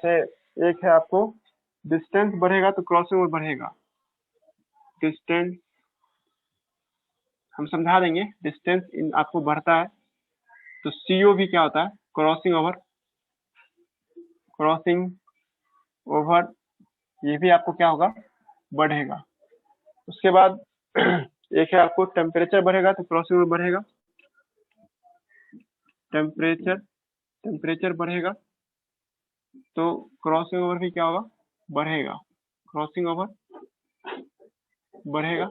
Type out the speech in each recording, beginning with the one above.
जैसे एक है आपको डिस्टेंस बढ़ेगा तो क्रॉसिंग ओवर बढ़ेगा, डिस्टेंस हम समझा देंगे, डिस्टेंस इन आपको बढ़ता है तो CO भी क्या होता है, क्रॉसिंग ओवर, क्रॉसिंग ओवर ये भी आपको क्या होगा, बढ़ेगा। उसके बाद एक है आपको टेम्परेचर बढ़ेगा तो क्रॉसिंग ओवर बढ़ेगा, टेम्परेचर टेम्परेचर बढ़ेगा तो क्रॉसिंग ओवर भी क्या होगा, बढ़ेगा, क्रॉसिंग ओवर बढ़ेगा।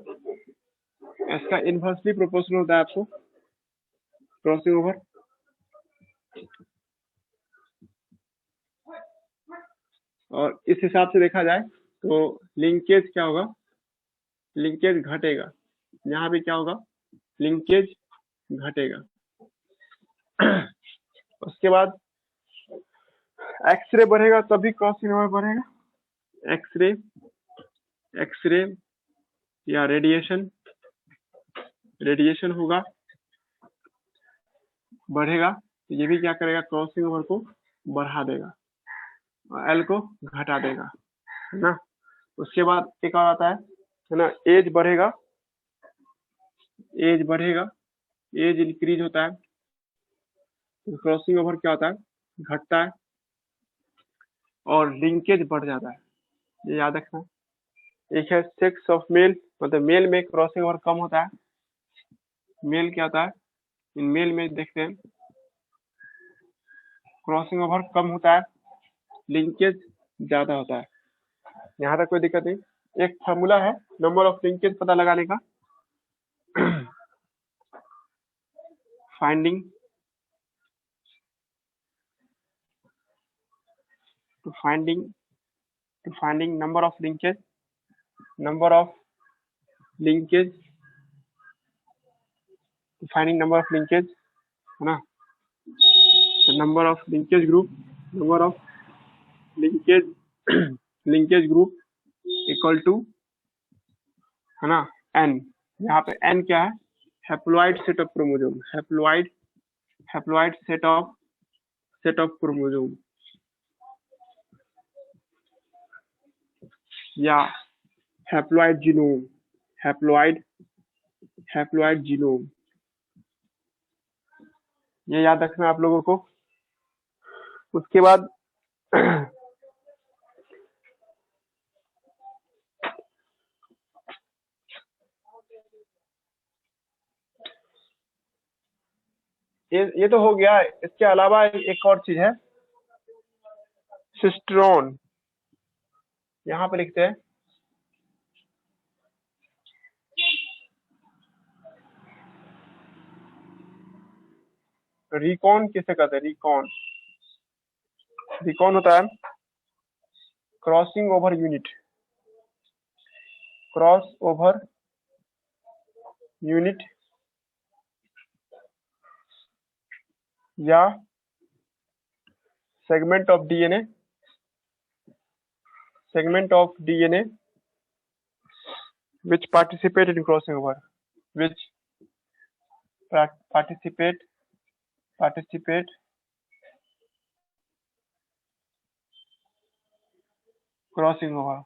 इसका इनवर्सली प्रोपोर्शनल होता है आपको क्रॉसिंग ओवर। और इस हिसाब से देखा जाए तो लिंकेज क्या होगा, लिंकेज घटेगा, यहाँ भी क्या होगा, लिंकेज घटेगा। उसके बाद एक्सरे बढ़ेगा तभी क्रॉसिंग ओवर बढ़ेगा, एक्सरे एक्सरे या रेडिएशन, रेडिएशन होगा बढ़ेगा तो ये भी क्या करेगा, क्रॉसिंग ओवर को बढ़ा देगा और एल को घटा देगा, है ना। उसके बाद एक और आता है ना, एज बढ़ेगा, एज बढ़ेगा, एज इंक्रीज होता है तो क्रॉसिंग ओवर क्या होता है, घटता है और लिंकेज बढ़ जाता है, ये याद रखना। एक है सेक्स ऑफ मेल, मतलब मेल में क्रॉसिंग ओवर कम होता है, मेल क्या होता है, इन मेल में देखते हैं क्रॉसिंग ओवर कम होता है, लिंकेज ज्यादा होता है। यहाँ तक कोई दिक्कत नहीं। एक फार्मूला है नंबर ऑफ लिंकेज पता लगाने का, finding to finding number of linkage, number of linkage finding number of linkage, है ना। Number of linkage group, number of linkage linkage group equal to, है ना, n। यहाँ पे n क्या है, haploid set of chromosome, haploid set of chromosome या haploid genome, haploid genome, ये याद रखना आप लोगों को। उसके बाद ये तो हो गया। इसके अलावा एक और चीज है, सिस्टेरोन, यहाँ पे लिखते हैं रिकॉन, किसे कहते हैं, रिकॉन, रिकॉन होता है crossing over unit, cross over unit या segment of DNA, segment of DNA which participate in crossing over, which participate crossing over।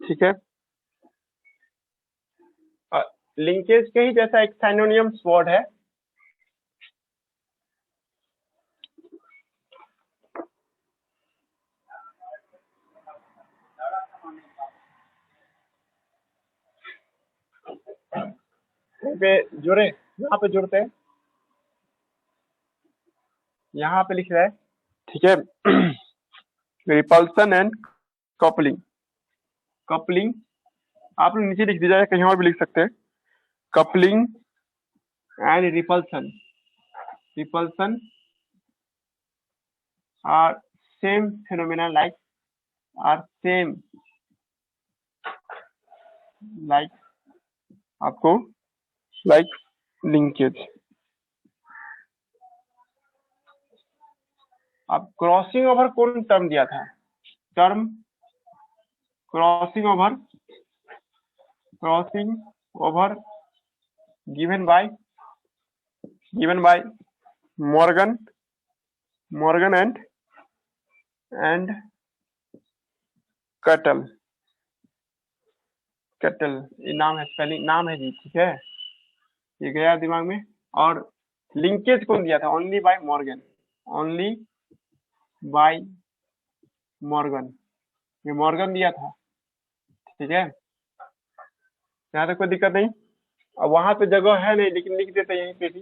ठीक है, लिंकेज के ही जैसा एक सिनोनिम्स वर्ड है, पे जुड़े, यहाँ पे जुड़ते हैं, यहाँ पे लिख रहा है, ठीक है। रिपल्सन एंड कपलिंग, कपलिंग आप लोग नीचे लिख दीजिए, कहीं और भी लिख सकते हैं, coupling and repulsion, repulsion are same phenomena like आपको लाइक लिंकेज। अब क्रॉसिंग ओवर कौन टर्म दिया था, term crossing over given by Morgan and Cuttle ये नाम है, स्पेलिंग नाम है जी, ठीक है, ये गया दिमाग में। और लिंकेज कौन दिया था? ओनली बाय मॉर्गन, ये मॉर्गन दिया था, ठीक है, यहाँ तक कोई दिक्कत नहीं। अब वहां पे जगह है नहीं, लेकिन लिख देते यहीं पे भी,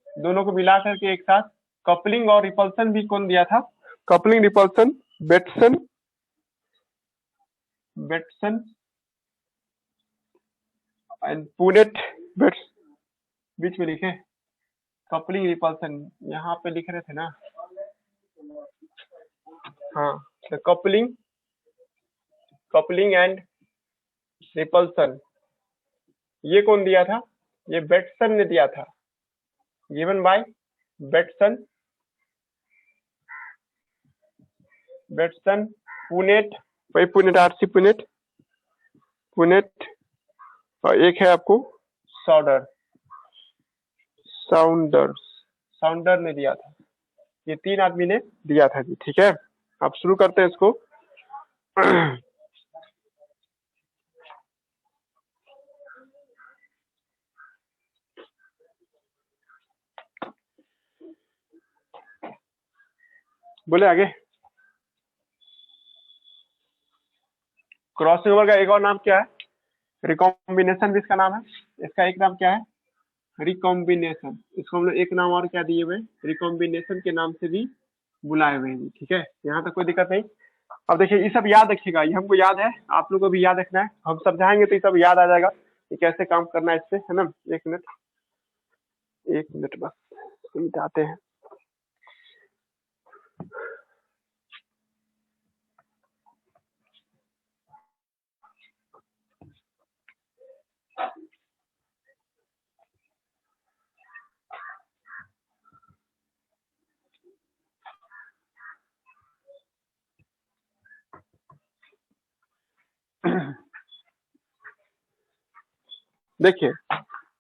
दोनों को मिला करके एक साथ। कपलिंग और रिपल्सन भी कौन दिया था? Coupling repulsion Bateson and Punnett बेट्स, बीच में लिखे कपलिंग रिपल्सन, यहाँ पे लिख रहे थे ना, हाँ, तो कपलिंग एंड रिपल्सन ये कौन दिया था? ये बेटसन ने दिया था, गिवन बाय बेटसन पुनेट, वही पुनेट, आरसी पुनेट, और एक है आपको साउंडर ने दिया था। ये 3 आदमी ने दिया था जी, ठीक है। अब शुरू करते हैं इसको। बोले आगे। क्रॉसिंग ओवर का एक और नाम क्या है? रिकॉम्बिनेशन भी इसका नाम है। इसका एक नाम क्या है? रिकॉम्बिनेशन। इसको हम लोग एक नाम और क्या दिए हुए? रिकॉम्बिनेशन के नाम से भी बुलाए हुए हैं, ठीक है। यहाँ तक कोई दिक्कत नहीं। अब देखिए, ये सब याद रखिएगा, ये हमको याद है, आप लोग को भी याद रखना है। हम समझाएंगे तो ये सब याद आ जाएगा कि कैसे काम करना है इससे, है ना। एक मिनट बस मिटाते हैं। देखिए,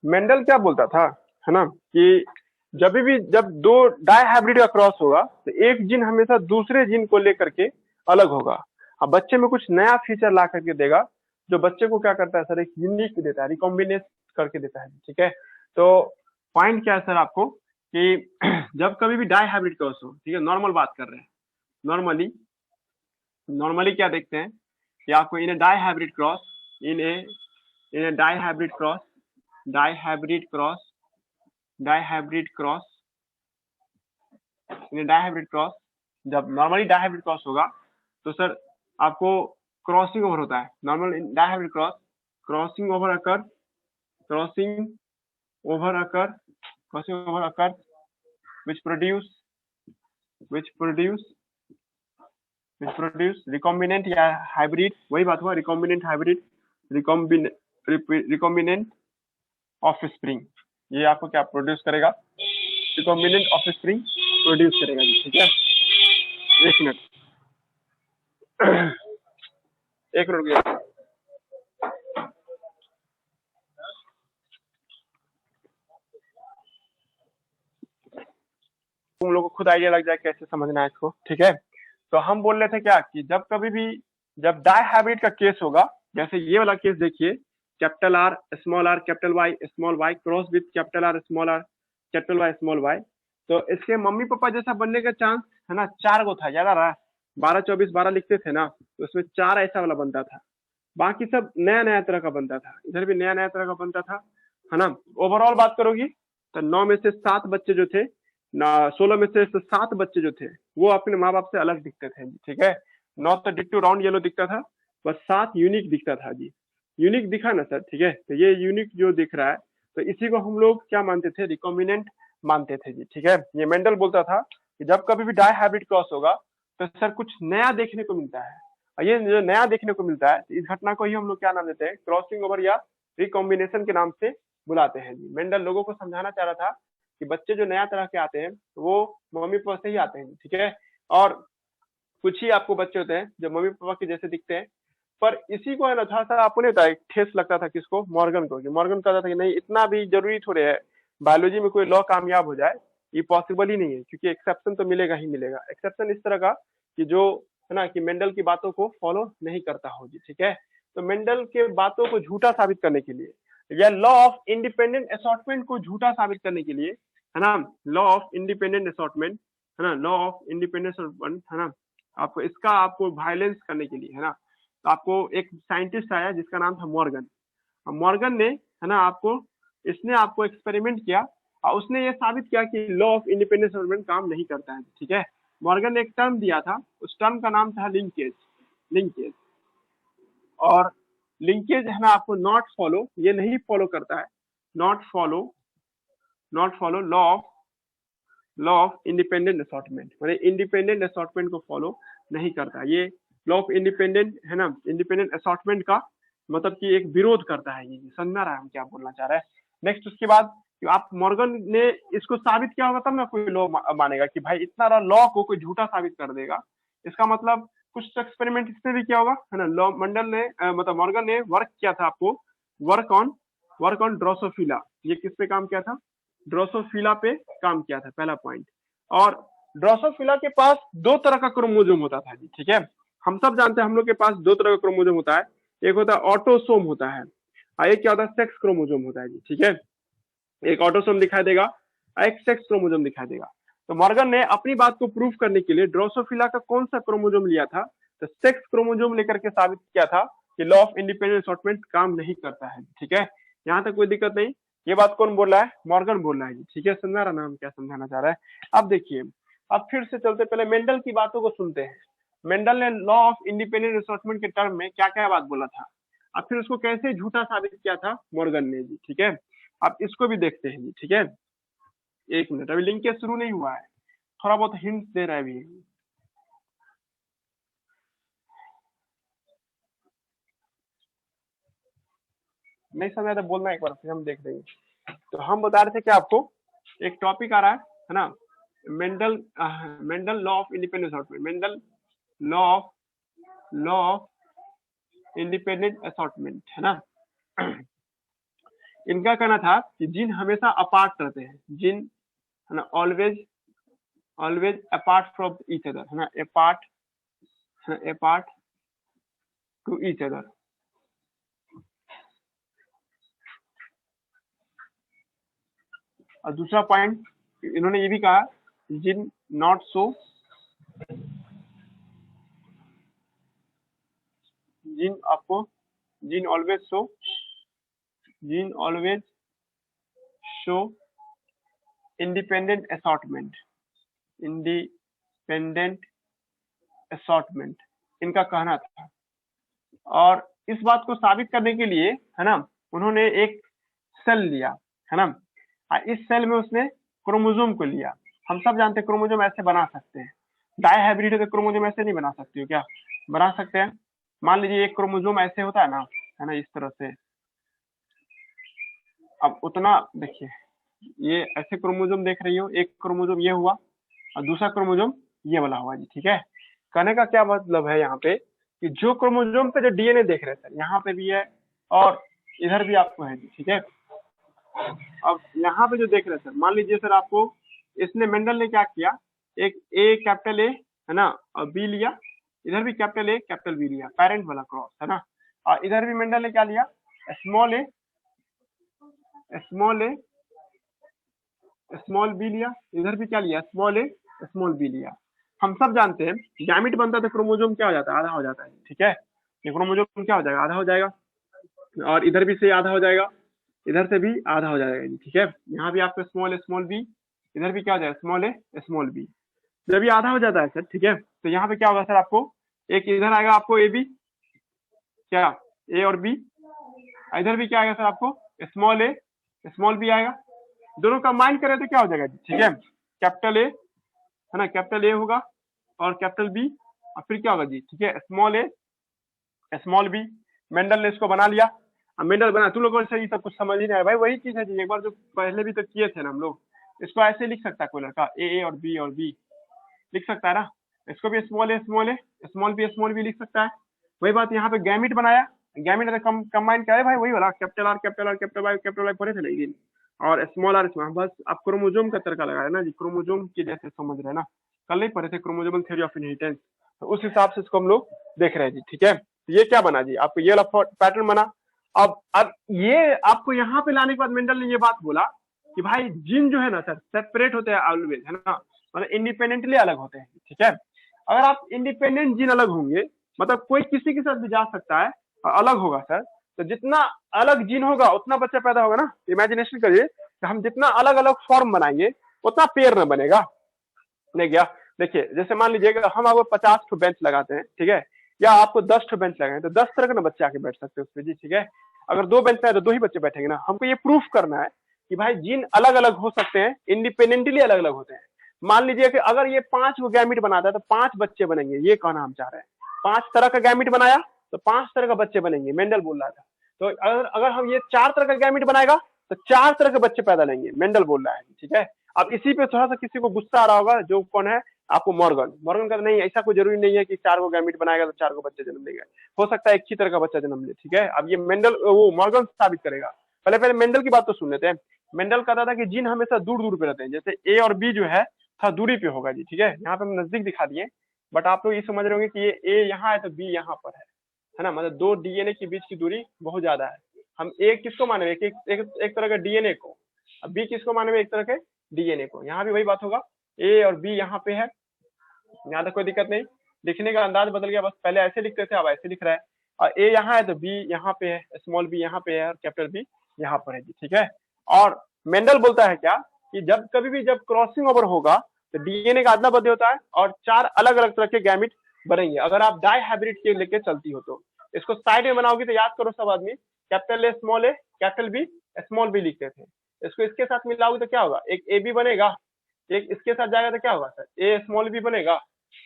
मेंडल क्या बोलता था, है ना, कि जब दो डाई हाइब्रिड का क्रॉस होगा तो एक जीन हमेशा दूसरे जीन को लेकर के अलग होगा। अब बच्चे में कुछ नया फीचर ला करके देगा, जो बच्चे को क्या करता है सर, एक यूनिक देता है, रिकॉम्बिनेट करके देता है, ठीक है। तो पॉइंट क्या है सर आपको, कि जब कभी भी डाई हाइब्रिड क्रॉस हो, ठीक है, नॉर्मल बात कर रहे हैं, नॉर्मली क्या देखते हैं कि आपको in a dihybrid cross, in a dihybrid cross, जब नॉर्मली डाई हाइब्रिड क्रॉस होगा तो सर आपको क्रॉसिंग ओवर होता है। Normal dihybrid crossing over occur which produce recombinant या हाइब्रिड, वही बात हुआ, रिकॉम्बिनेंट ऑफ स्प्रिंग। ये आपको क्या प्रोड्यूस करेगा? रिकॉम्बिनेंट ऑफ स्प्रिंग प्रोड्यूस करेगा, ठीक है। एक मिनट तुम लोग को खुद आइडिया लग जाए कैसे समझना है इसको, ठीक है। तो हम बोल रहे थे क्या, कि जब कभी भी जब डाई हाइब्रिड का केस होगा, जैसे ये वाला केस देखिए, capital R capital Y small Y cross with capital R capital Y small Y, तो इसके मम्मी पापा जैसा बनने का चांस है ना 4 गो था, याद आ रहा है? 12-24-12 लिखते थे ना, तो उसमें 4 ऐसा वाला बनता था, बाकी सब नया नया तरह का बनता था, इधर भी नया नया तरह का बनता था, है ना। ओवरऑल बात करोगी तो 9 में से 7 बच्चे जो थे ना, 16 में से 7 बच्चे जो थे वो अपने माँ बाप से अलग दिखते थे, ठीक है। 9 तो डिट्टो राउंड येलो दिखता था, बस 7 यूनिक दिखता था जी। यूनिक दिखा ना सर, ठीक है। तो ये यूनिक जो दिख रहा है, तो इसी को हम लोग क्या मानते थे? रिकॉम्बिनेंट मानते थे जी, ठीक है। ये मेंडल बोलता था कि जब कभी भी डाई हाइब्रिड क्रॉस होगा तो सर कुछ नया देखने को मिलता है, और ये जो नया देखने को मिलता है, इस घटना को ही हम लोग क्या नाम देते हैं? क्रॉसिंग ओवर या रिकॉम्बिनेशन के नाम से बुलाते हैं जी। मेंडल लोगों को समझाना चाह रहा था कि बच्चे जो नया तरह के आते हैं वो मम्मी पापा से ही आते हैं, ठीक है। और कुछ ही आपको बच्चे होते हैं जो मम्मी पापा के जैसे दिखते हैं, पर इसी को है ना थोड़ा सा आपको नहीं था ठेस लगता था किसको, मॉर्गन को, कि मॉर्गन कहता था कि नहीं इतना भी जरूरी थोड़े है बायोलॉजी में कोई लॉ कामयाब हो जाए, ये पॉसिबल ही नहीं है, क्योंकि एक्सेप्शन तो मिलेगा ही मिलेगा। एक्सेप्शन इस तरह का कि जो है ना कि मेंडल की बातों को फॉलो नहीं करता हो जी, ठीक है। तो मेंडल के बातों को झूठा साबित करने के लिए या लॉ ऑफ इंडिपेंडेंट असॉर्टमेंट को झूठा साबित करने के लिए, है ना, लॉ ऑफ इंडिपेंडेंट असॉर्टमेंट, है ना, लॉ ऑफ इंडिपेंडेंट असॉर्टमेंट, है ना, आपको इसका आपको वायलेंस करने के लिए, है ना, तो आपको एक साइंटिस्ट आया जिसका नाम था मॉर्गन। मॉर्गन ने, है ना, इसने आपको एक्सपेरिमेंट किया और उसने ये साबित किया कि लॉ ऑफ इंडिपेंडेंट असॉर्टमेंट काम नहीं करता है, ठीक है। मॉर्गन ने एक टर्म दिया था, उस टर्म का नाम था लिंकेज। लिंकेज और लिंकेज है ना आपको नॉट फॉलो, ये नहीं फॉलो करता है, not follow law of independent assortment, माने इंडिपेंडेंट असॉर्टमेंट को फॉलो नहीं करता। ये लॉ ऑफ इंडिपेंडेंट, है ना, इंडिपेंडेंट असॉर्टमेंट का मतलब कि एक विरोध करता है। ये समझ रहा है हम क्या बोलना चाह रहे हैं। नेक्स्ट उसके बाद आप मॉर्गन ने इसको साबित किया होगा तब ना कोई लॉ मानेगा कि भाई इतना लॉ को कोई झूठा साबित कर देगा, इसका मतलब कुछ एक्सपेरिमेंट इसने भी किया होगा, है ना। लॉ मंडल ने मतलब मॉर्गन ने वर्क किया था आपको, वर्क ऑन ड्रोसोफिला। ये किस पे काम किया था? ड्रोसोफिला पे काम किया था, पहला पॉइंट। और ड्रोसोफिला के पास दो तरह का क्रोमोजोम होता था जी, ठीक है। हम सब जानते हैं हम लोग के पास दो तरह का क्रोमोजोम होता है, एक होता है ऑटोसोम होता है और एक क्या होता है सेक्स क्रोमोजोम होता है जी, ठीक है। एक ऑटोसोम दिखाई देगा, एक सेक्स क्रोमोजोम दिखाई देगा। तो मॉर्गन ने अपनी बात को प्रूव करने के लिए ड्रोसोफिला का कौन सा क्रोमोजोम लिया था? तो सेक्स क्रोमोजोम लेकर के साबित किया था कि लॉ ऑफ इंडिपेंडेंट असॉर्टमेंट काम नहीं करता है, ठीक है। यहाँ तक कोई दिक्कत नहीं। ये बात कौन बोल रहा है? मॉर्गन बोल रहा है जी, ठीक है। समझा रहा ना हम क्या समझाना चाह रहा है? अब देखिए, अब फिर से चलते, पहले मेंडल की बातों को सुनते हैं। मेंडल ने लॉ ऑफ इंडिपेंडेंट असॉर्टमेंट के टर्म में क्या क्या बात बोला था, अब फिर उसको कैसे झूठा साबित किया था मॉर्गन ने जी, ठीक है। अब इसको भी देखते हैं जी, ठीक है। एक मिनट, अभी लिंक के शुरू नहीं हुआ है, थोड़ा बहुत हिंट दे रहा है अभी। नहीं समझा तो बोलना एक बार, फिर हम देख देंगे। तो हम बता रहे थे कि आपको एक टॉपिक आ रहा है ना, Mendel law of independent assortment, Mendel law of independent assortment, है ना। इनका कहना था कि जीन हमेशा अपार्ट रहते हैं, जीन, है ना, always apart from each other, है ना, अपार्ट टू ईच अदर। और दूसरा पॉइंट इन्होंने ये भी कहा, जिन नॉट सो, जिन आपको, जिन ऑलवेज शो इंडिपेंडेंट असॉर्टमेंट, इनका कहना था। और इस बात को साबित करने के लिए, है ना, उन्होंने एक सेल लिया, है ना, इस सेल में उसने क्रोमोजोम को लिया। हम सब जानते हैं क्रोमोजोम ऐसे बना सकते हैं, डायहाइब्रिड है तो क्रोमोजोम ऐसे नहीं बना सकते हो क्या? बना सकते हैं। मान लीजिए एक क्रोमोजोम ऐसे होता है ना, है ना, इस तरह से। अब उतना देखिए, ये ऐसे क्रोमोजोम देख रही हो, एक क्रोमोजोम ये हुआ और दूसरा क्रोमोजोम ये वाला हुआ जी, ठीक है। कहने का क्या मतलब है यहाँ पे कि जो क्रोमोजोम पे जो डीएनए देख रहे थे यहाँ पे भी है और इधर भी आपको है जी, ठीक है। अब यहाँ पे जो देख रहे सर, मान लीजिए सर आपको, इसने मेंडल ने क्या किया, एक ए कैपिटल ए, है ना, और बी लिया, इधर भी कैपिटल ए कैपिटल बी लिया, पेरेंट वाला क्रॉस, है ना। और इधर भी मेंडल ने क्या लिया, स्मॉल ए स्मॉल बी लिया, इधर भी क्या लिया, स्मॉल ए स्मॉल बी लिया। हम सब जानते हैं गैमिट बनता है तो क्रोमोजोम क्या हो जाता है, आधा हो जाता है, ठीक है। ये क्रोमोजोम क्या हो जाएगा, आधा हो जाएगा, और इधर भी से आधा हो जाएगा, इधर से भी आधा हो जाएगा, ठीक है। यहाँ भी आपका स्मॉल बी, इधर भी क्या हो जाएगा, स्मॉल ए स्मॉल बी। जब ये आधा हो जाता है सर, ठीक है, तो यहाँ पे क्या होगा सर, आपको एक इधर आएगा आपको ए बी, क्या, ए और बी, इधर भी क्या आएगा सर आपको, स्मॉल ए स्मॉल बी आएगा। दोनों कंबाइन करें तो क्या हो जाएगा, ठीक है, कैपिटल ए, है ना, कैपिटल ए होगा और कैपिटल बी, और फिर क्या होगा जी, ठीक है, स्मॉल ए स्मॉल बी। मेंडल ने इसको बना लिया। अब मेंडल बना, तुम लोगों से ये सब कुछ समझ ही नहीं आया भाई, वही चीज है जी, एक बार जो पहले भी तो किए थे ना हम लोग। इसको ऐसे लिख सकता है कोई लड़का, ए और बी लिख सकता है ना। इसको भी स्मॉल ए स्मॉल बी लिख सकता है। वही बात यहाँ पे गैमिट बनाया, गैमिट कंबाइन क्या है भाई, वही वाला capital R capital R capital Y पढ़े थे लेकिन, और स्मॉल आर स्मॉल, बस आप क्रोमोजोम का तरीका लगाया ना जी, क्रोमोजोम के जैसे समझ रहे हैं ना, कल नहीं पढ़े थे क्रोमोजोमल थ्योरी ऑफ इनहेरिटेंस, तो उस हिसाब से इसको हम लोग देख रहे हैं जी। ठीक है, तो ये क्या बना जी, आपको ये वाला पैटर्न बना। अब ये आपको यहाँ पे लाने के बाद मेंडल ने ये बात बोला कि भाई जीन जो है ना सर सेपरेट होते हैं ऑलवेज, है ना, मतलब इंडिपेंडेंटली अलग होते हैं। ठीक है, अगर आप इंडिपेंडेंट जीन अलग होंगे, मतलब कोई किसी के साथ भी जा सकता है और अलग होगा सर, तो जितना अलग जीन होगा उतना बच्चा पैदा होगा ना। इमेजिनेशन करिए कि हम जितना अलग अलग फॉर्म बनाएंगे उतना पेयर न बनेगा, नहीं क्या। देखिए जैसे मान लीजिएगा हम आपको 50 ठो बेंच लगाते हैं, ठीक है, या आपको 10 ठो बेंच लगाए तो 10 तरह के ना बच्चे आके बैठ सकते हैं उसपे जी। ठीक है, अगर 2 बेंच है तो 2 ही बच्चे बैठेंगे ना। हमको ये प्रूफ करना है कि भाई जीन अलग अलग हो सकते हैं, इंडिपेंडेंटली अलग अलग होते हैं। मान लीजिए कि अगर ये 5 को गैमिट बनाता है तो 5 बच्चे बनेंगे, ये कहना हम चाह रहे हैं। 5 तरह का गैमिट बनाया तो 5 तरह का बच्चे बनेंगे, मेंडल बोल रहा था। तो अगर हम ये 4 तरह का गैमिट बनाएगा तो 4 तरह के बच्चे पैदा लेंगे, मेंडल बोल रहा है। ठीक है, अब इसी पे थोड़ा सा किसी को गुस्सा आ रहा होगा, जो कौन है आपको, मॉर्गन का नहीं, ऐसा कोई जरूरी नहीं है कि 4 को गैमिट बनाएगा तो 4 को बच्चे जन्म देगा, हो सकता है एक ही तरह का बच्चा जन्म ले। ठीक है, अब ये मेंडल वो मॉर्गन साबित करेगा। पहले पहले मेंडल की बात तो सुन लेते हैं। मेंडल कहता था कि जीन हमेशा दूर दूर पे रहते हैं, जैसे ए और बी जो है था दूरी पे होगा जी। ठीक है, यहाँ पे हम नजदीक दिखा दिए, बट आप लोग ये समझ रहे होंगे कि ये ए यहाँ है तो बी यहाँ पर है ना, मतलब 2 डीएनए के बीच की दूरी बहुत ज्यादा है। हम ए किसको माने, एक तरह का डीएनए को, अब बी किसको माने, एक तरह के डीएनए को। यहाँ भी वही बात होगा, ए और बी यहाँ पे है, यहाँ तक कोई दिक्कत नहीं, लिखने का अंदाज बदल गया, बस पहले ऐसे लिखते थे अब ऐसे लिख रहा है। और ए यहाँ है तो बी यहाँ पे है, स्मॉल बी यहाँ पे है और कैपिटल बी यहाँ पर है जी। ठीक है, और मेंडल बोलता है क्या कि जब कभी भी जब क्रॉसिंग ओवर होगा तो डीएनए का अदला बदली होता है और 4 अलग अलग तरह के गैमिट बनेंगे, अगर आप डाई हाइब्रिड के लेके चलती हो तो। इसको साइड में बनाओगी तो याद करो सब आदमी, capital A capital B small B लिखते थे, इसको इसके साथ मिलाओगे तो क्या होगा, एक ए बी बनेगा, एक इसके साथ जाएगा तो क्या होगा सर, ए स्मॉल बी बनेगा,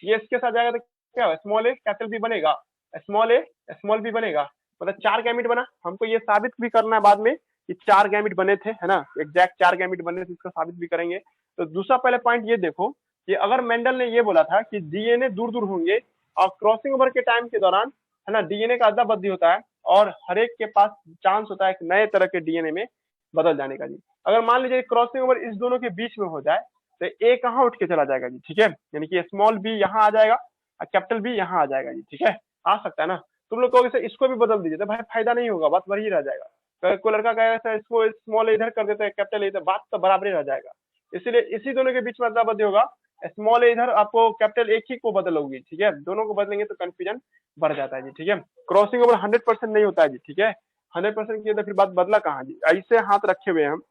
ये इसके साथ जाएगा तो क्या होगा, स्मॉल ए कैपिटल बी बनेगा, स्मॉल ए स्मॉल बी बनेगा, मतलब 4 गैमिट बना। हमको ये साबित भी करना है बाद में कि 4 गैमिट बने थे, है ना, एग्जैक्ट 4 गैमिट बने थे, इसको साबित भी करेंगे। तो दूसरा पहले पॉइंट ये देखो कि अगर मेंडल ने ये बोला था कि डीएनए दूर दूर होंगे और क्रॉसिंग ओवर के टाइम के दौरान, है ना, डीएनए का अदला बदली होता है और हर एक के पास चांस होता है एक नए तरह के डीएनए में बदल जाने का जी। अगर मान लीजिए क्रॉसिंग ओवर इस दोनों के बीच में हो जाए तो ए कहाँ उठ के चला जाएगा जी। ठीक है, यानी कि स्मॉल बी यहाँ आ जाएगा और कैपिटल बी यहाँ आ जाएगा जी। ठीक है, आ सकता है ना, तुम लोग कहोगे इसको भी बदल दीजिए तो भाई फायदा नहीं होगा, बात वही रह जाएगा। कोई लड़का कहेगा सर इसको स्मॉल इधर कर देते हैं कैपिटल इधर, बात तो बराबर ही रह जाएगा। इसीलिए इसी दोनों के बीच में अदला बदली होगा, स्मॉल ए इधर आपको कैपिटल एक ही को बदलोगी। ठीक है, दोनों को बदलेंगे तो कंफ्यूजन बढ़ जाता है जी। ठीक है, क्रॉसिंग ओवर 100% नहीं होता है जी। ठीक है, 100% की तो फिर बात बदला कहाँ जी, ऐसे हाथ रखे हुए हैं हम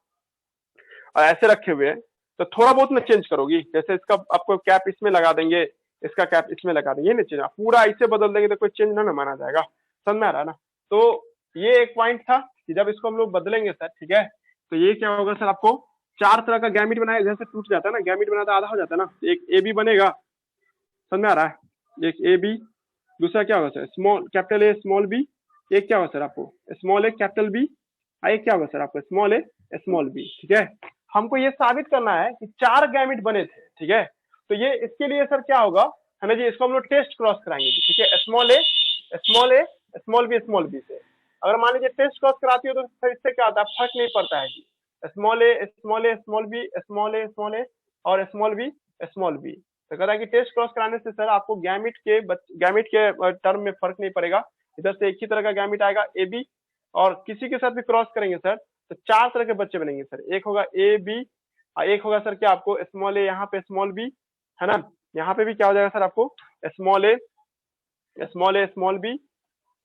और ऐसे रखे हुए हैं तो थोड़ा बहुत ना चेंज करोगी, जैसे इसका आपको कैप इसमें लगा देंगे, इसका कैप इसमें लगा देंगे, नहीं चेंज, पूरा ऐसे बदल देंगे तो कोई चेंज ना माना जाएगा, समझ में आ रहा है ना। तो ये एक पॉइंट था कि जब इसको हम लोग बदलेंगे सर, ठीक है, तो ये क्या होगा सर, आपको 4 तरह का गैमिट बनाया, जैसे टूट जाता है ना गैमिट बनाता आधा हो जाता है ना, एक ए बी बनेगा, समझ में आ रहा है, एक ए बी, दूसरा क्या होगा sir small capital A small B, एक क्या होगा सर आपको स्मॉल ए कैपिटल बी, एक क्या होगा सर आपको स्मॉल ए स्मॉल बी। ठीक है, हमको ये साबित करना है कि 4 गैमिट बने थे। ठीक है, तो ये इसके लिए सर क्या होगा, है ना जी, इसको हम लोग टेस्ट क्रॉस कराएंगे। ठीक है, स्मॉल ए स्मॉल बी से अगर मान लीजिए टेस्ट क्रॉस कराती हो तो सर इससे क्या होता है, फर्क नहीं पड़ता है जी, स्मॉल ए स्मॉल बी और स्मॉल बी। तो कह रहा है कि टेस्ट क्रॉस कराने से सर आपको गैमिट के टर्म में फर्क नहीं पड़ेगा, इधर से एक ही तरह का गैमिट आएगा ए बी, और किसी के साथ भी क्रॉस करेंगे सर तो 4 तरह के बच्चे बनेंगे सर, एक होगा ए बी और एक होगा सर क्या आपको स्मॉल ए यहाँ पे स्मॉल बी, है ना, यहाँ पे भी क्या हो जाएगा सर आपको स्मॉल ए स्मॉल बी,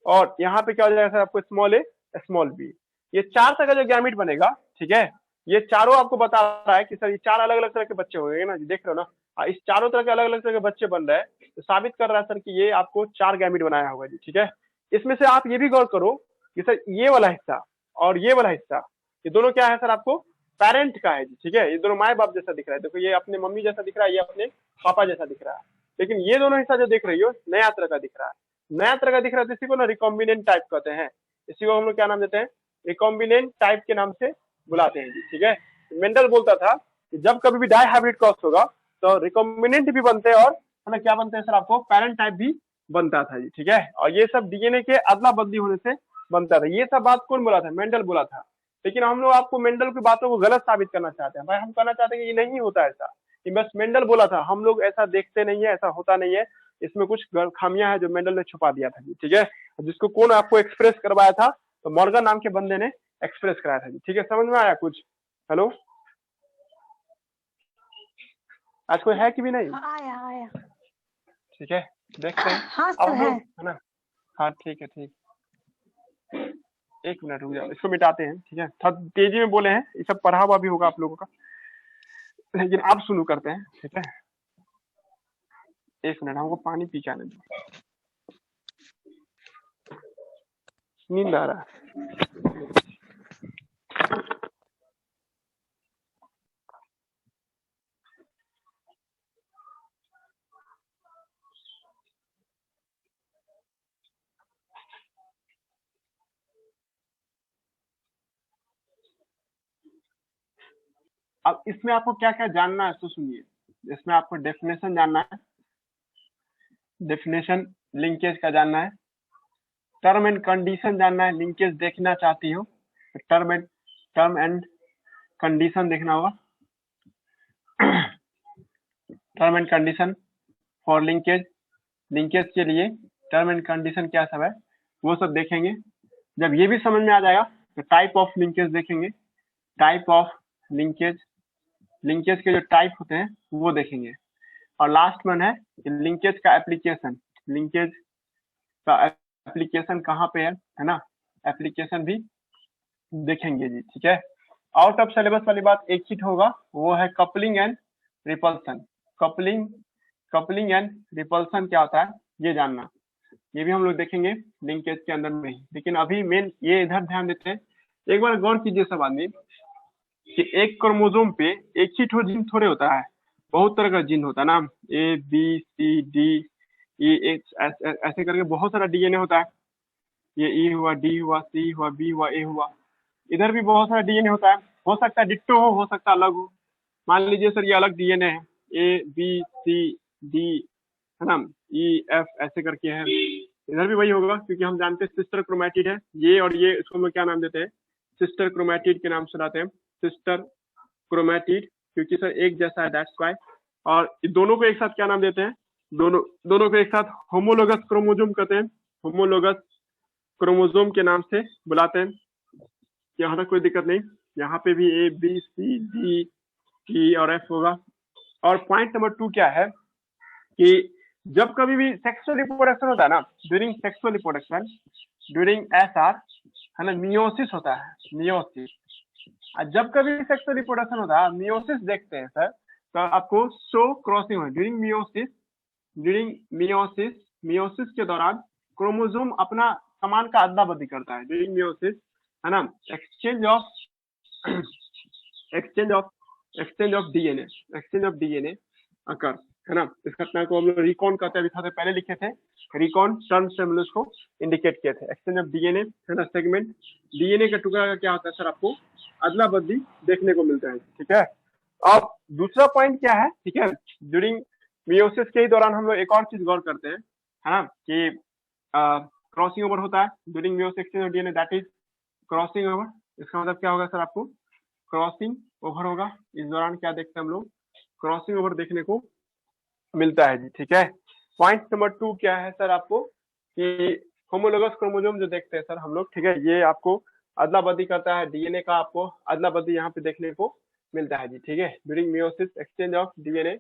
और यहाँ पे क्या हो जाएगा सर आपको स्मॉल ए स्मॉल बी। ये 4 तरह का जो गैमिट बनेगा, ठीक है, ये चारों आपको बता रहा है कि सर ये 4 अलग अलग तरह के बच्चे होंगे ना, देख रहे हो ना, इस चारों तरह के अलग अलग तरह के बच्चे बन रहे हैं, तो साबित कर रहा है सर कि ये आपको 4 गैमिट बनाया होगा जी। ठीक है, इसमें से आप ये भी गौर करो कि सर ये वाला हिस्सा और ये वाला हिस्सा, ये दोनों क्या है सर आपको पेरेंट का है जी। ठीक है, ये दोनों माए बाप जैसा दिख रहा है, देखो ये अपने मम्मी जैसा दिख रहा है, ये अपने पापा जैसा दिख रहा है, लेकिन ये दोनों हिस्सा जो देख रही हो नया तरह का दिख रहा है, नया तरह का दिख रहा है, तो इसी को ना रिकॉम्बिनेंट टाइप कहते हैं, इसी को हम लोग क्या नाम देते हैं, रिकॉम्बिनेंट टाइप के नाम से बुलाते हैं जी। ठीक है, मेंडल बोलता था कि जब कभी भी डाई हाइब्रिड क्रॉस होगा तो रिकॉम्बिनेंट भी बनते हैं और है ना क्या बनते हैं सर आपको पेरेंट टाइप भी बनता था जी, ठीक है। और ये सब डीएनए के अदला बदली होने से बनता था। ये सब बात कौन बोला था? मेंडल बोला था। लेकिन हम लोग आपको मेंडल की बातों को गलत साबित करना चाहते हैं भाई। हम कहना चाहते हैं कि ये नहीं होता ऐसा, ये बस मेंडल बोला था, हम लोग ऐसा देखते नहीं है, ऐसा होता नहीं है, इसमें कुछ खामियां है जो मेंडल ने छुपा दिया था जी, ठीक है। जिसको कौन आपको एक्सप्रेस करवाया था? तो मॉर्गन नाम के बंदे ने एक्सप्रेस कराया था जी, ठीक है। समझ में आया कुछ? हेलो, आज कोई है कि भी नहीं? आया आया। ठीक है, देखते हैं। हाँ अब सर हम लोग, है। है ना? हाँ ठीक है, ठीक। एक मिनट रुक जाओ, इसको मिटाते हैं, ठीक है। थोड़ा तेजी में बोले हैं, ये सब पढ़ा हुआ भी होगा आप लोगों का, लेकिन अब शुरू करते हैं, ठीक है। एक मिनट, हमको पानी पी के आने दो, नींद आ रहा है। अब इसमें आपको क्या क्या जानना है तो सुनिए। इसमें आपको डेफिनेशन जानना है, डेफिनेशन लिंकेज का जानना है, टर्म एंड कंडीशन जानना है। लिंकेज देखना चाहती हो तो टर्म एंड कंडीशन देखना होगा। Term and condition for linkage, linkage के लिए टर्म एंड कंडीशन क्या सब है वो सब देखेंगे। जब ये भी समझ में आ जाएगा तो टाइप ऑफ लिंकेज देखेंगे, टाइप ऑफ लिंकेज, लिंकेज के जो टाइप होते हैं वो देखेंगे। और लास्ट वन है लिंकेज का एप्लीकेशन, लिंकेज का एप्लीकेशन कहाँ पे है ना, एप्लीकेशन भी देखेंगे जी, ठीक है। आउट ऑफ सिलेबस वाली बात एक ही होगा, वो है coupling and repulsion. Coupling and repulsion क्या होता है ये जानना, ये भी हम लोग देखेंगे लिंकेज के अंदर में ही। लेकिन अभी मेन ये इधर ध्यान देते हैं। एक बार गौर कीजिए सब आदमी कि एक क्रोमोसोम पे एक ही ठो जीन थोड़े होता है, बहुत तरह का जीन होता है ना, A B C D E H ऐसे करके बहुत सारा डीएनए होता है। ये ई हुआ, डी हुआ, सी हुआ, बी हुआ, ए हुआ, इधर भी बहुत सारा डीएनए होता है। हो सकता है डिट्टो हो सकता है अलग हो। मान लीजिए सर ये अलग डीएनए है, ए बी सी डी है ना, ई एफ ऐसे करके है। इधर भी वही होगा क्योंकि हम जानते हैं सिस्टर क्रोमैटिड है ये, और ये इसको हम क्या नाम देते हैं? सिस्टर क्रोमैटिड के नाम से लाते हैं, सिस्टर क्रोमैटिड, क्योंकि सर एक जैसा है दैट्स वाई। और दोनों को एक साथ क्या नाम देते हैं? दोनों को एक साथ होमोलोगस क्रोमोसोम कहते हैं, होमोलोगस क्रोमोसोम के नाम से बुलाते हैं। यहाँ तक कोई दिक्कत नहीं, यहाँ पे भी ए बी सी डी ई और एफ होगा। और पॉइंट नंबर 2 क्या है कि जब कभी भी सेक्सुअल रिप्रोडक्शन होता है ना, during sexual reproduction, during SR है ना, मियोसिस होता है, मियोसिस। जब कभी भी सेक्सुअल रिप्रोडक्शन होता है, मियोसिस देखते हैं सर, तो आपको शो क्रॉसिंग हो during meiosis. During meiosis, meiosis के दौरान क्रोमोसोम अपना सामान का अदला बदली करता है ड्यूरिंग मियोसिस, है ना। एक्सचेंज ऑफ डीएनए अकर, है ना। इस घटना को हम लोग रिकॉन कहते हैं, अभी पहले लिखे थे रिकॉन टर्म से हम लोग इसको इंडिकेट किए थे। एक्सचेंज ऑफ डीएनए है ना, सेगमेंट डीएनए का टुकड़ा का क्या होता है सर, आपको अदला बदली देखने को मिलता है, ठीक है। अब दूसरा पॉइंट क्या है, ठीक है, ड्यूरिंग मियोसिस के ही दौरान हम लोग एक और चीज गौर करते हैं, है ना, कि क्रॉसिंग ओवर होता है during meiosis exchange of DNA, that is crossing over. इसका मतलब क्या होगा सर, आपको क्रॉसिंग ओवर होगा। इस दौरान क्या देखते हैं हम लोग, क्रॉसिंग ओवर देखने को मिलता है जी, ठीक है। पॉइंट नंबर 2 क्या है सर आपको, कि होमोलोगस क्रोमोसोम जो देखते हैं सर हम लोग, ठीक है, ये आपको अदला बदली करता है डीएनए का, आपको अदला बदली यहाँ पे देखने को मिलता है जी, ठीक है। During meiosis exchange of DNA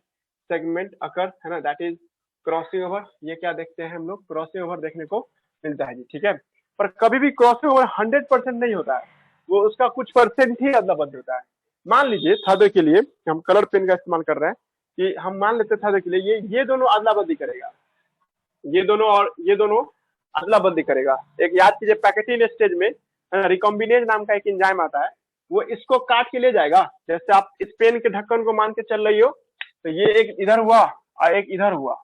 segment occur, है ना, दैट इज क्रॉसिंग ओवर। ये क्या देखते हैं हम लोग, क्रॉसिंग ओवर देखने को मिलता है जी, ठीक है। पर कभी भी क्रॉसिंग ओवर 100% नहीं होता है, वो उसका कुछ परसेंट ही अदला बदली होता है। मान लीजिए था के लिए हम कलर पेन का इस्तेमाल कर रहे हैं, कि हम मान लेते थे के लिए ये दोनों अदला बदली करेगा, ये दोनों और ये दोनों अदला बदली करेगा। एक याद कीजिए पैकेटिन स्टेज में रिकॉम्बिनेज नाम का एक एंजाइम आता है, वो इसको काट के ले जाएगा। जैसे आप इस पेन के ढक्कन को मान के चल रही हो, तो ये एक इधर हुआ और एक इधर हुआ,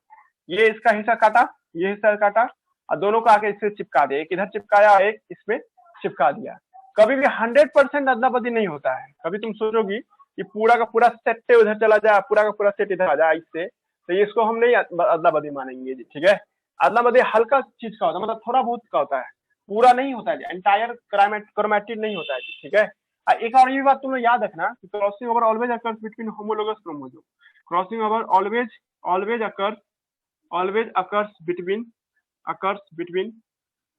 ये इसका हिस्सा काटा, ये हिस्सा काटा, और दोनों को आके इससे चिपका दिया, एक इधर चिपकाया और एक इसमें चिपका दिया। कभी भी 100% अदला बदली नहीं होता है। कभी तुम सोचोगी कि पूरा का पूरा सेट उधर चला जाए, पूरा का पूरा सेट इधर आ जाए इससे, तो इसको हम नहीं अदला बदली मानेंगे जी, ठीक है। अदला बदली हल्का चीज का होता है, मतलब थोड़ा बहुत का होता है, पूरा नहीं होता है, एंटायर क्रोमैटिड नहीं होता है, ठीक है। एक और ये बात तुम लोग याद रखना कि crossing over always occurs between homologous chromosome. Crossing over always always occurs between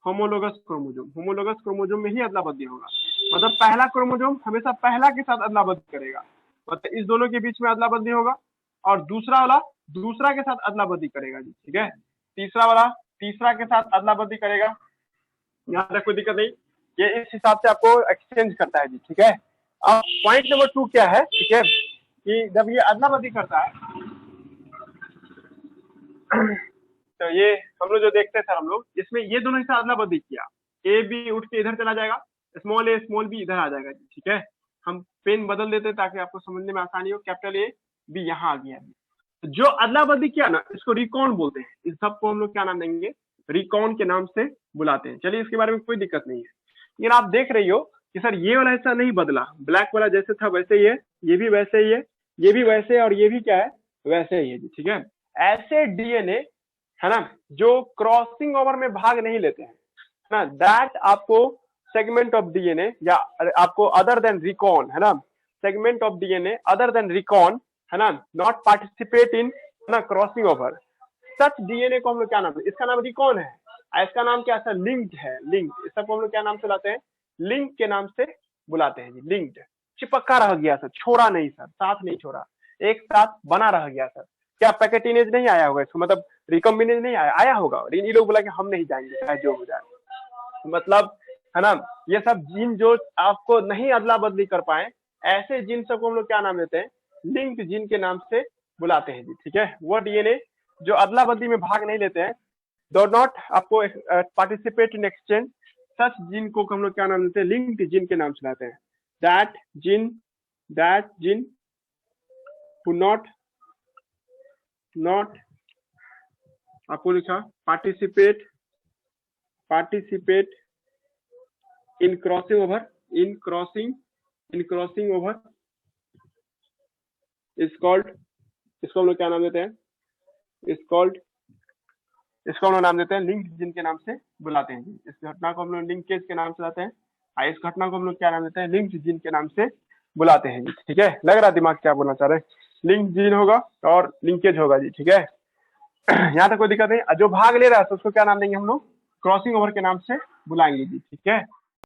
homologous chromosome. Homologous chromosome में ही अदला बदली होगा, मतलब पहला क्रोमोसोम हमेशा पहला के साथ अदला बदली करेगा, मतलब इस दोनों के बीच में अदला बदली होगा, और दूसरा वाला दूसरा के साथ अदला बदली करेगा जी, ठीक है। तीसरा वाला तीसरा के साथ अदला बदली करेगा, यहाँ तक कोई दिक्कत नहीं, ये इस हिसाब से आपको एक्सचेंज करता है जी, ठीक है। अब पॉइंट नंबर 2 क्या है, ठीक है, कि जब ये अदला बदली करता है तो ये हम लोग जो देखते थे हम लोग, इसमें ये दोनों हिस्सा अदला बदली किया, ए बी उठ के इधर चला जाएगा, स्मॉल ए स्मॉल बी इधर आ जाएगा, ठीक है। हम पेन बदल देते ताकि आपको समझने में आसानी हो, कैपिटल ए बी यहाँ आ गया। जो अदला बदली किया ना, इसको रिकॉन बोलते हैं, इस सबको हम लोग क्या नाम देंगे, रिकॉन के नाम से बुलाते हैं। चलिए इसके बारे में कोई दिक्कत नहीं है, लेकिन आप देख रही हो कि सर ये वाला हिस्सा नहीं बदला, ब्लैक वाला जैसे था वैसे ही है, ये भी वैसे ही है, ये भी वैसे है, और ये भी क्या है, वैसे ही है जी, ठीक है। ऐसे डीएनए है ना जो क्रॉसिंग ओवर में भाग नहीं लेते हैं, है ना, दैट आपको सेगमेंट ऑफ डीएनए या आपको अदर देन रिकॉन, है ना, segment of DNA other than recon, है ना, नॉट पार्टिसिपेट इन ना क्रॉसिंग ओवर, सच डीएनए को हम लोग क्या नाम, इसका नाम रिकॉन है, इसका नाम क्या है, लिंक्ड है, लिंक, इस सबको हम लोग क्या नाम से बुलाते हैं, लिंक के नाम से बुलाते हैं जी, लिंक्ड। चिपका रह गया सर, छोड़ा नहीं सर, साथ नहीं छोड़ा, एक साथ बना रह गया सर। क्या पैकेटिनेज नहीं आया होगा इसको, मतलब रिकॉम्बिनेज नहीं आया, आया होगा, लेकिन ये लोग बोला कि हम नहीं जाएंगे चाहे जो हो जाए, मतलब है ना। ये सब जीन जो आपको नहीं अदला बदली कर पाए, ऐसे जीन सबको हम लोग क्या नाम देते हैं, लिंक्ड जीन के नाम से बुलाते हैं जी, ठीक है। वो डीएनए जो अदला बदली में भाग नहीं लेते हैं, डो नॉट आपको participate in exchange, such gene को हम लोग क्या नाम देते हैं, लिंक्ड जीन के नाम से लाते हैं। दैट जीन who not आपको लिखा participate in crossing over is called, इसको हम लोग क्या नाम देते हैं, इसको हम लोग नाम देते हैं लिंक्ड जीन के नाम से बुलाते हैं। इस घटना को हम लोग लिंकेज के नाम से बुलाते हैं, इस घटना को हम लोग क्या नाम देते हैं, लिंक्ड जीन के नाम से बुलाते हैं जी, ठीक है। लग रहा दिमाग क्या बोलना चाह रहे हैं, लिंक जीन होगा और लिंकेज होगा जी, ठीक है। यहाँ तक कोई दिक्कत नहीं, जो भाग ले रहा है तो उसको क्या नाम देंगे हम लोग, क्रॉसिंग ओवर के नाम से बुलाएंगे जी, ठीक है।